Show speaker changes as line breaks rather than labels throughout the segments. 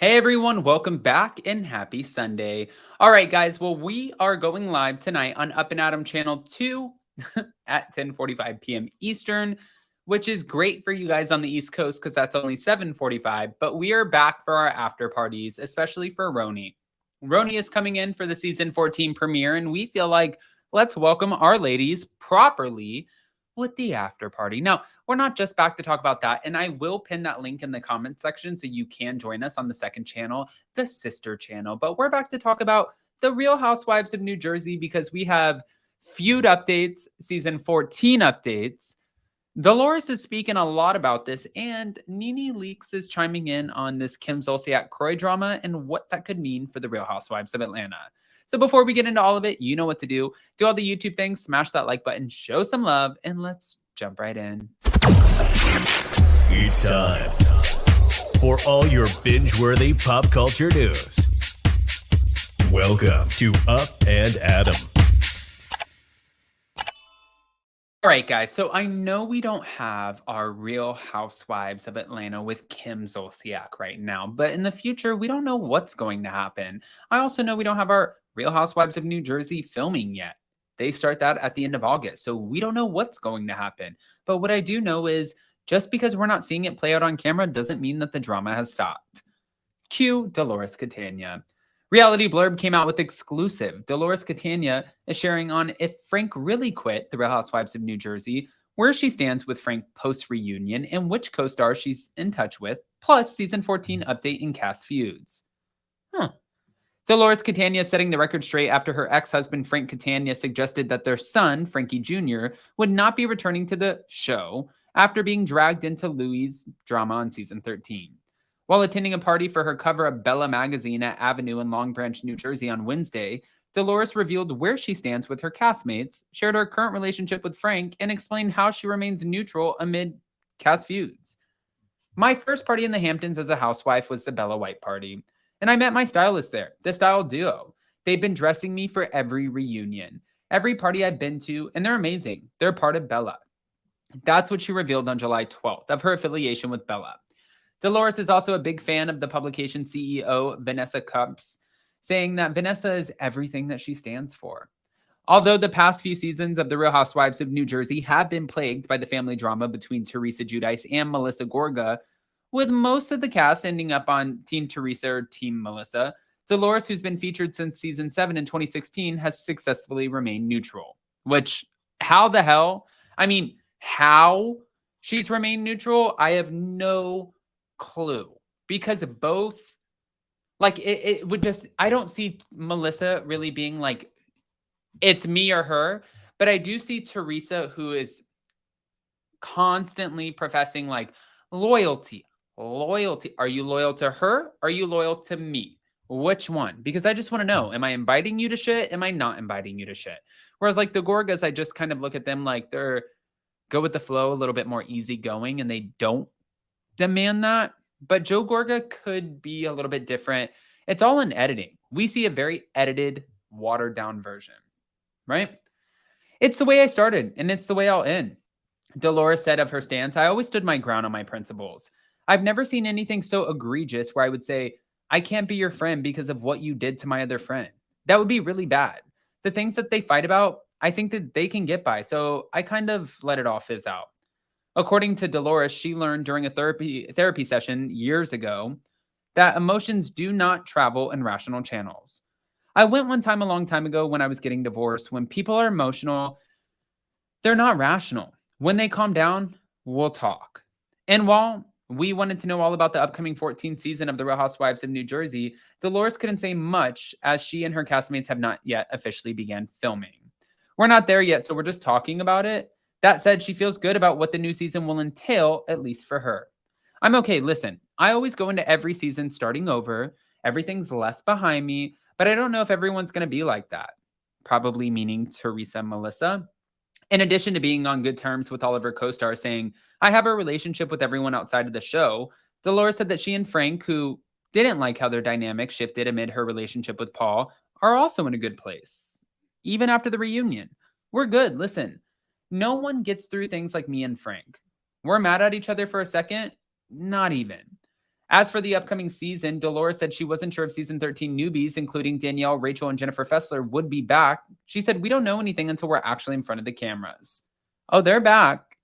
Hey everyone, welcome back and happy Sunday. All right, guys. Well, we are going live tonight on Up and Adam Channel 2 at 10:45 p.m. Eastern, which is great for you guys on the East Coast because that's only 7:45. But we are back for our after parties, especially for RHONJ. RHONJ is coming in for the season 14 premiere, and we feel like let's welcome our ladies properly with the after party. Now, we're not just back to talk about that, and I will pin that link in the comment section so you can join us on the second channel, the sister channel. But we're back to talk about the Real Housewives of New Jersey because we have feud updates, season 14 updates. Dolores is speaking a lot about this, and NeNe Leakes is chiming in on this Kim Zolciak Croy drama and what that could mean for the Real Housewives of Atlanta. So before we get into all of it, you know what to do. Do all the YouTube things, smash that like button, show some love, and let's jump right in.
It's time for all your binge-worthy pop culture news. Welcome to Up and Adam.
All right, guys. So I know we don't have our Real Housewives of Atlanta with Kim Zolciak right now, but in the future, we don't know what's going to happen. I also know we don't have our Real Housewives of New Jersey filming yet. They start that at the end of August, so we don't know what's going to happen. But what I do know is just because we're not seeing it play out on camera doesn't mean that the drama has stopped. Cue Dolores Catania. Reality Blurb came out with exclusive. Dolores Catania is sharing on if Frank really quit The Real Housewives of New Jersey, where she stands with Frank post-reunion, and which co-star she's in touch with, plus season 14 update and cast feuds. Dolores Catania setting the record straight after her ex-husband Frank Catania suggested that their son, Frankie Jr., would not be returning to the show after being dragged into Louis' drama on season 13. While attending a party for her cover of Bella magazine at Avenue in Long Branch, New Jersey on Wednesday, Dolores revealed where she stands with her castmates, shared her current relationship with Frank, and explained how she remains neutral amid cast feuds. My first party in the Hamptons as a housewife was the Bella White party, and I met my stylist there, the Style Duo. They've been dressing me for every reunion, every party I've been to, and they're amazing. They're part of Bella. That's what she revealed on July 12th of her affiliation with Bella. Dolores is also a big fan of the publication CEO, Vanessa Cups, saying that Vanessa is everything that she stands for. Although the past few seasons of The Real Housewives of New Jersey have been plagued by the family drama between Teresa Giudice and Melissa Gorga, with most of the cast ending up on Team Teresa or Team Melissa, Dolores, who's been featured since season 7 in 2016, has successfully remained neutral. Which, how the hell? I mean, how she's remained neutral, I have no clue. Because both, like, it would just, I don't see Melissa really being like, it's me or her, but I do see Teresa, who is constantly professing like loyalty. Are you loyal to her? Are you loyal to me? Which one? Because I just want to know, am I inviting you to shit? Am I not inviting you to shit? Whereas like the Gorgas, I just kind of look at them like they're go with the flow, a little bit more easygoing, and they don't demand that. But Joe Gorga could be a little bit different. It's all in editing. We see a very edited, watered down version, right? It's the way I started, and it's the way I'll end. Dolores said of her stance, I always stood my ground on my principles. I've never seen anything so egregious where I would say, I can't be your friend because of what you did to my other friend. That would be really bad. The things that they fight about, I think that they can get by. So I kind of let it all fizz out. According to Dolores, she learned during a therapy session years ago that emotions do not travel in rational channels. I went one time a long time ago when I was getting divorced. When people are emotional, they're not rational. When they calm down, we'll talk. And while we wanted to know all about the upcoming 14th season of The Real Housewives of New Jersey, Dolores couldn't say much as she and her castmates have not yet officially began filming. We're not there yet, so we're just talking about it. That said, she feels good about what the new season will entail, at least for her. I'm okay, listen, I always go into every season starting over. Everything's left behind me, but I don't know if everyone's going to be like that. Probably meaning Teresa and Melissa. In addition to being on good terms with all of her co-stars saying, I have a relationship with everyone outside of the show, Dolores said that she and Frank, who didn't like how their dynamic shifted amid her relationship with Paul, are also in a good place. Even after the reunion. We're good, listen. No one gets through things like me and Frank. We're mad at each other for a second? Not even. As for the upcoming season, Dolores said she wasn't sure if season 13 newbies, including Danielle, Rachel, and Jennifer Fessler, would be back. She said, "We don't know anything until we're actually in front of the cameras." Oh, they're back.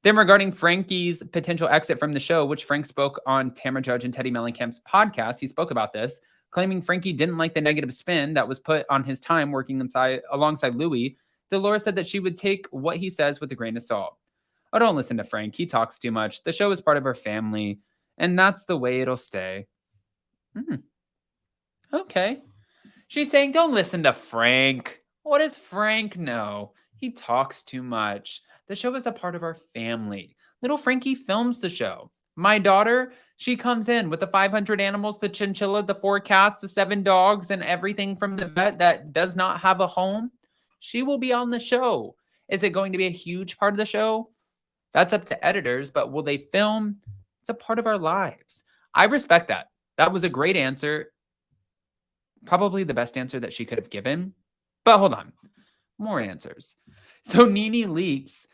Then regarding Frankie's potential exit from the show, which Frank spoke on Tamra Judge and Teddy Mellencamp's podcast, he spoke about this, claiming Frankie didn't like the negative spin that was put on his time working alongside Louis. Dolores said that she would take what he says with a grain of salt. "Oh, don't listen to Frank. He talks too much. The show is part of our family, and that's the way it'll stay." Okay. She's saying, don't listen to Frank. What does Frank know? He talks too much. The show is a part of our family. Little Frankie films the show. My daughter, she comes in with the 500 animals, the chinchilla, the 4 cats, the 7 dogs, and everything from the vet that does not have a home. She will be on the show. Is it going to be a huge part of the show? That's up to editors, but will they film? It's a part of our lives. I respect that. That was a great answer. Probably the best answer that she could have given. But hold on. More answers. So NeNe Leakes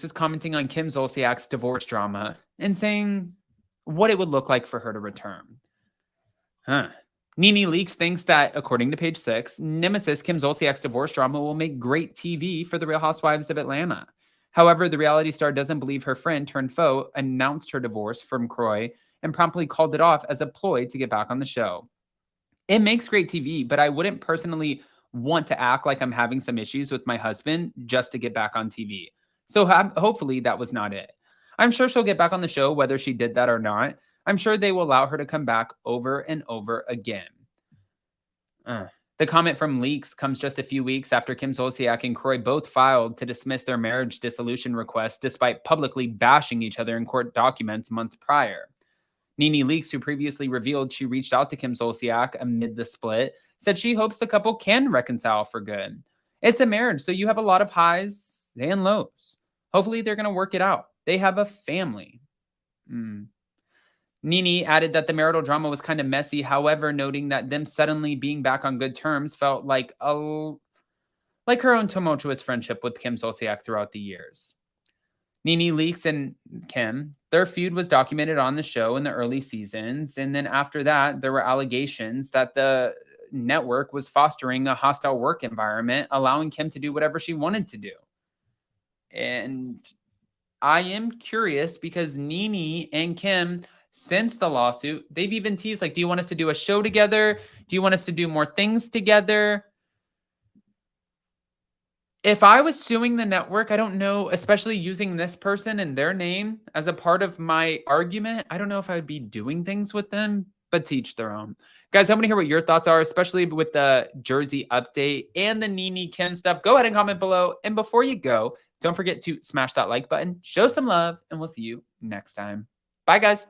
is commenting on Kim Zolciak's divorce drama and saying what it would look like for her to return. NeNe Leakes thinks that, according to Page 6, nemesis Kim Zolciak's divorce drama will make great TV for the Real Housewives of Atlanta. However, the reality star doesn't believe her friend turned foe announced her divorce from Croy and promptly called it off as a ploy to get back on the show. It makes great TV, but I wouldn't personally want to act like I'm having some issues with my husband just to get back on TV. So hopefully that was not it. I'm sure she'll get back on the show whether she did that or not. I'm sure they will allow her to come back over and over again. The comment from Leakes comes just a few weeks after Kim Zolciak and Croy both filed to dismiss their marriage dissolution request despite publicly bashing each other in court documents months prior. NeNe Leakes, who previously revealed she reached out to Kim Zolciak amid the split, said she hopes the couple can reconcile for good. It's a marriage, so you have a lot of highs and lows. Hopefully they're going to work it out. They have a family. NeNe added that the marital drama was kind of messy, however, noting that them suddenly being back on good terms felt like her own tumultuous friendship with Kim Zolciak throughout the years. NeNe Leakes and Kim, their feud was documented on the show in the early seasons, and then after that, there were allegations that the network was fostering a hostile work environment, allowing Kim to do whatever she wanted to do. And I am curious because NeNe and Kim, since the lawsuit, they've even teased, like, do you want us to do a show together? Do you want us to do more things together? If I was suing the network, I don't know, especially using this person and their name as a part of my argument, I don't know if I would be doing things with them, but to each their own. Guys, I want to hear what your thoughts are, especially with the Jersey update and the NeNe Kim stuff. Go ahead and comment below. And before you go, don't forget to smash that like button, show some love, and we'll see you next time. Bye, guys.